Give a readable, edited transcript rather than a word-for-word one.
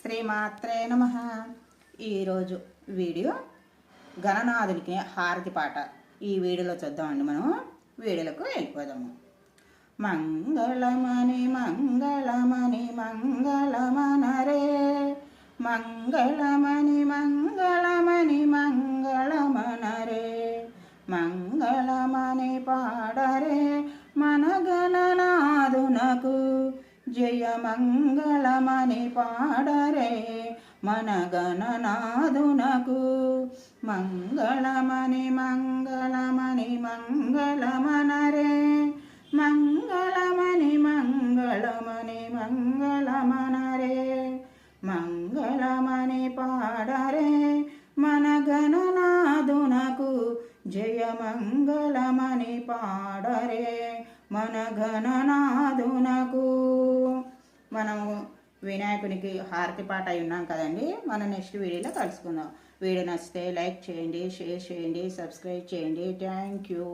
శ్రీమాత్రే నమః. ఈరోజు వీడియో గణనాథునికి హారతి పాట. ఈ వీడియోలో చూద్దామండి. మనం వీడియోలకు వెళ్ళిపోదాము. మంగళమణి మంగళమణి మంగళమనరే, మంగళమణి మంగళమణి మంగళమనరే, మంగళమణి పాడరే మన గణనాథునకు, జయ మంగళమణి పాడరే మన గణనాథునకు. మంగళమణి మంగళమణి మంగళమనరే, మంగళమణి మంగళమణి మంగళమనరే, మంగళమణి పాడరే మన గణనాథునకు, జయ మంగళమణి పాడరే మన గణనాథునకు. మనము వినాయకునికి హారతి పాట అయి ఉన్నాం కదండి. మన నెక్స్ట్ వీడియోలో కలుసుకుందాం. వీడియో నచ్చితే లైక్ చేయండి, షేర్ చేయండి, సబ్స్క్రైబ్ చేయండి. Thank you.